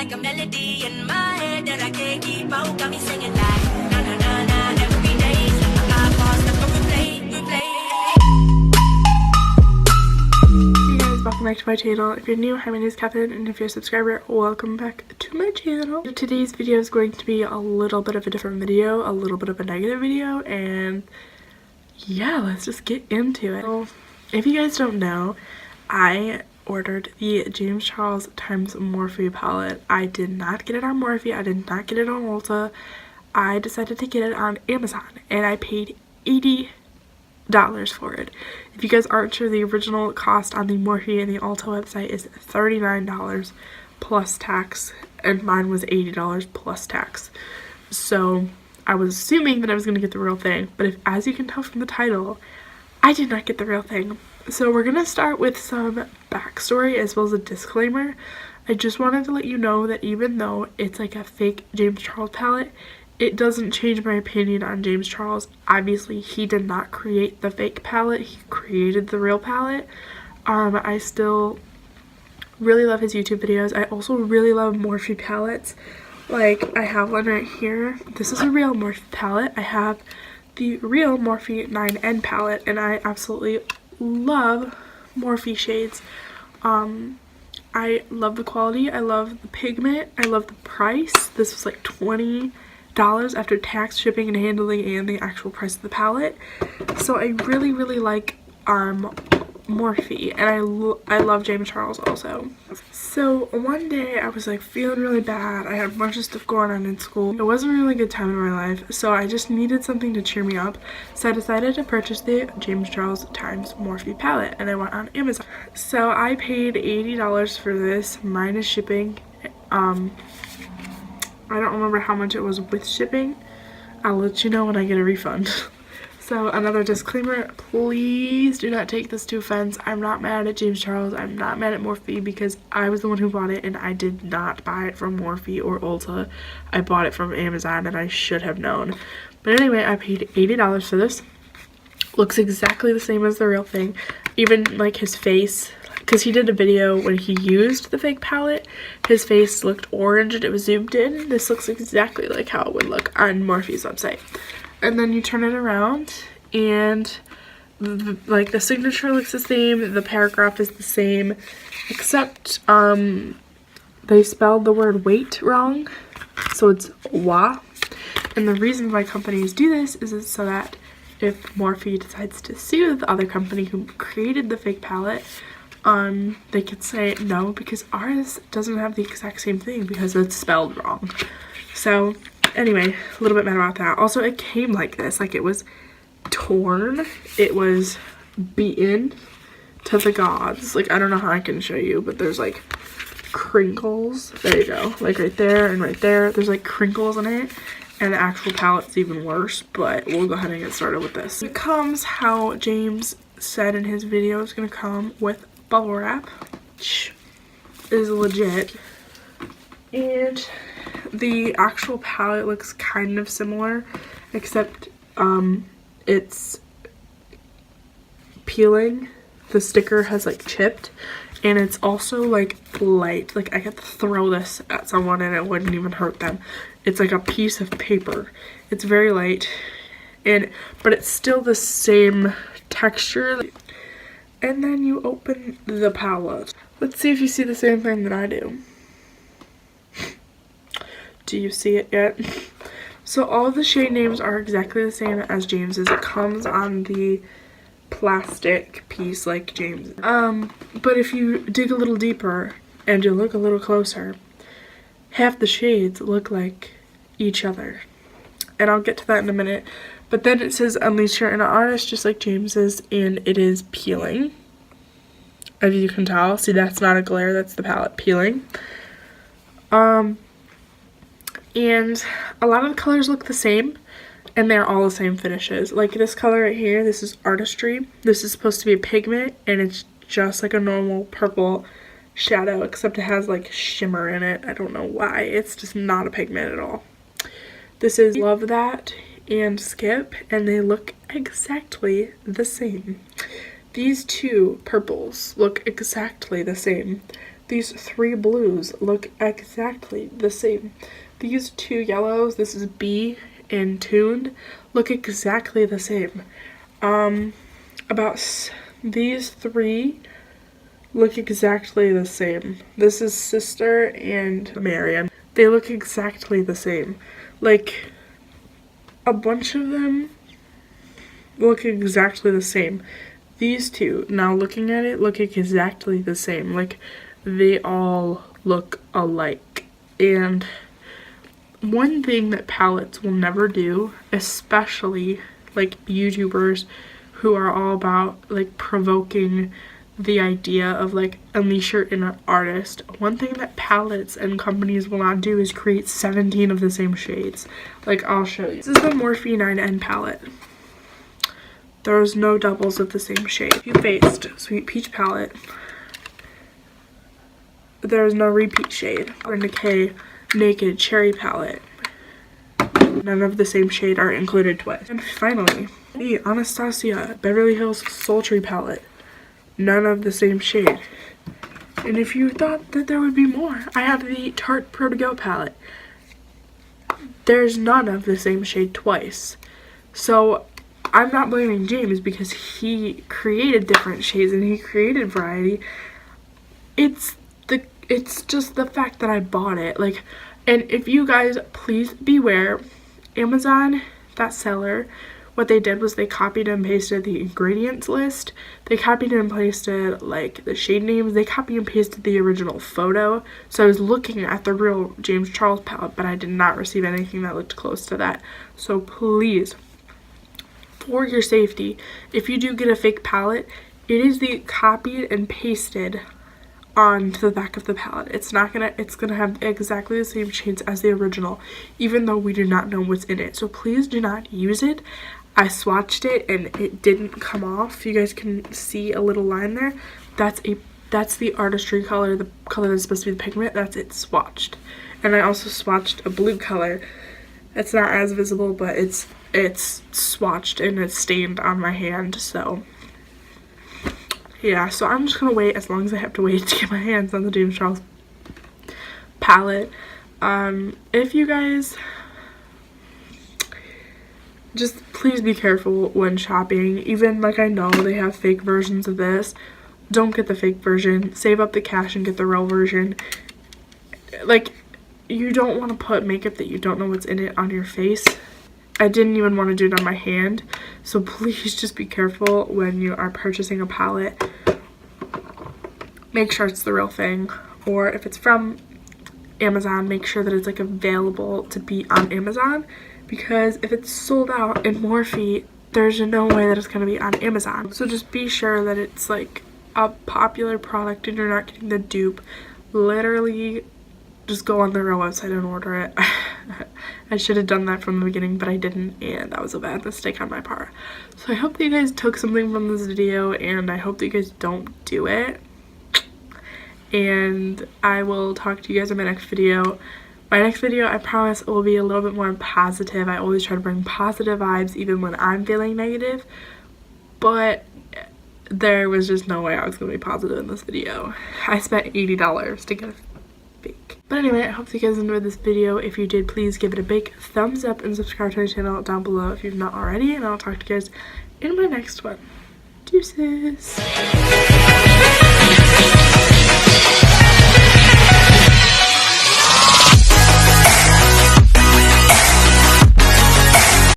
like a melody in my head that I can't keep out. Got me singing like na na na na every day. Set my eyeballs like a replay. Hey guys, welcome back to my channel. If you're new, hi, my name is Catherine, and if you're a subscriber, welcome back to my channel. Today's video is going to be a little bit of a different video, a little bit of a negative video, and yeah, let's just get into it. So, if you guys don't know, I ordered the James Charles times Morphe palette. I did not get it on Morphe. I did not get it on Ulta. I decided to get it on Amazon, and I paid $80 for it. If you guys aren't sure, the original cost on the Morphe and the Ulta website is $39 plus tax, and mine was $80 plus tax. So I was assuming that I was going to get the real thing, but if, as you can tell from the title, I did not get the real thing. So we're going to start with some backstory as well as a disclaimer. I just wanted to let you know that even though it's like a fake James Charles palette, it doesn't change my opinion on James Charles. Obviously, he did not create the fake palette. He created the real palette. I still really love his YouTube videos. I also really love Morphe palettes. Like, I have one right here. This is a real Morphe palette. I have the real Morphe 9N palette, and I absolutely love Morphe shades. I love the quality. I love the pigment. I love the price. This was like $20 after tax, shipping, and handling, and the actual price of the palette. So I really like Morphe, and I love James Charles also. So one day I was like feeling really bad. I had a bunch of stuff going on in school. It wasn't a really good time in my life, so I just needed something to cheer me up. So I decided to purchase the James Charles times Morphe palette, and I went on Amazon. So I paid $80 for this minus shipping. I don't remember how much it was with shipping. I'll let you know when I get a refund. So another disclaimer, please do not take this to offense. I'm not mad at James Charles. I'm not mad at Morphe because I was the one who bought it, and I did not buy it from Morphe or Ulta. I bought it from Amazon, and I should have known. But anyway, I paid $80 for this. Looks exactly the same as the real thing. Even like his face, because he did a video when he used the fake palette, his face looked orange and it was zoomed in. This looks exactly like how it would look on Morphe's website. And then you turn it around, and like the signature looks the same, the paragraph is the same, except they spelled the word wait wrong, so it's wa. And the reason why companies do this is so that if Morphe decides to sue the other company who created the fake palette, they could say no, because ours doesn't have the exact same thing because it's spelled wrong. So anyway, a little bit mad about that. Also, it came like this, like it was torn, it was beaten to the gods. Like, I don't know how I can show you, but there's like crinkles. There you go, like right there and right there. There's like crinkles in it, and the actual palette's even worse, but we'll go ahead and get started with this. It comes how James said in his video it's gonna come, with bubble wrap, which is legit. And the actual palette looks kind of similar, except it's peeling. The sticker has like chipped, and it's also like light. Like I could throw this at someone and it wouldn't even hurt them. It's like a piece of paper. It's very light, but it's still the same texture. And then you open the palette. Let's see if you see the same thing that I do. Do you see it yet? So all of the shade names are exactly the same as James's. It comes on the plastic piece like James. But if you dig a little deeper and you look a little closer, half the shades look like each other. And I'll get to that in a minute. But then it says unleash your inner artist, just like James's, and it is peeling. As you can tell, see, that's not a glare, that's the palette peeling. And a lot of the colors look the same, and they're all the same finishes. Like this color right here, this is Artistry. This is supposed to be a pigment, and it's just like a normal purple shadow, except it has like shimmer in it. I don't know why. It's just not a pigment at all. This is Love That and Skip, and they look exactly the same. These two purples look exactly the same. these 3 blues look exactly the same. These 2 yellows, this is B and Tuned, look exactly the same. These 3 look exactly the same. This is Sister and Marion. They look exactly the same. Like, a bunch of them look exactly the same. These 2, now looking at it, look exactly the same. Like, they all look alike. And one thing that palettes will never do, especially like YouTubers who are all about like provoking the idea of like unleash your inner artist, one thing that palettes and companies will not do is create 17 of the same shades. Like, I'll show you. This is the Morphe 9N palette. There's no doubles of the same shade. You faced Sweet Peach palette. There's no repeat shade. Catherinekk Naked Cherry palette. None of the same shade are included twice. And finally, the Anastasia Beverly Hills Sultry palette. None of the same shade. And if you thought that there would be more, I have the Tarte Pro To Go palette. There's none of the same shade twice. So I'm not blaming James because he created different shades and he created variety. It's just the fact that I bought it. Like, and if you guys, please beware, Amazon, that seller, what they did was they copied and pasted the ingredients list. They copied and pasted like the shade names. They copied and pasted the original photo. So I was looking at the real James Charles palette, but I did not receive anything that looked close to that. So please, for your safety, if you do get a fake palette, it is the copied and pasted onto the back of the palette. It's gonna have exactly the same shades as the original, even though we do not know what's in it. So please do not use it. I swatched it and it didn't come off. You guys can see a little line there. That's the artistry color, the color that's supposed to be the pigment. That's it swatched. And I also swatched a blue color. It's not as visible, but it's swatched and it's stained on my hand. So yeah, so I'm just gonna wait as long as I have to wait to get my hands on the James Charles palette. If you guys, just please be careful when shopping. Even, like, I know they have fake versions of this. Don't get the fake version. Save up the cash and get the real version. Like, you don't want to put makeup that you don't know what's in it on your face. I didn't even want to do it on my hand. So please just be careful when you are purchasing a palette. Make sure it's the real thing. Or if it's from Amazon, make sure that it's like available to be on Amazon. Because if it's sold out in Morphe, there's no way that it's going to be on Amazon. So just be sure that it's like a popular product and you're not getting the dupe. Literally, just go on the real website and order it. I should have done that from the beginning, but I didn't, and that was a bad mistake on my part. So I hope that you guys took something from this video, and I hope that you guys don't do it. And I will talk to you guys in my next video. My next video, I promise, will be a little bit more positive. I always try to bring positive vibes even when I'm feeling negative, but there was just no way I was going to be positive in this video. I spent $80 to get a fake. But anyway, I hope that you guys enjoyed this video. If you did, please give it a big thumbs up and subscribe to my channel down below if you've not already, and I'll talk to you guys in my next one. Deuces!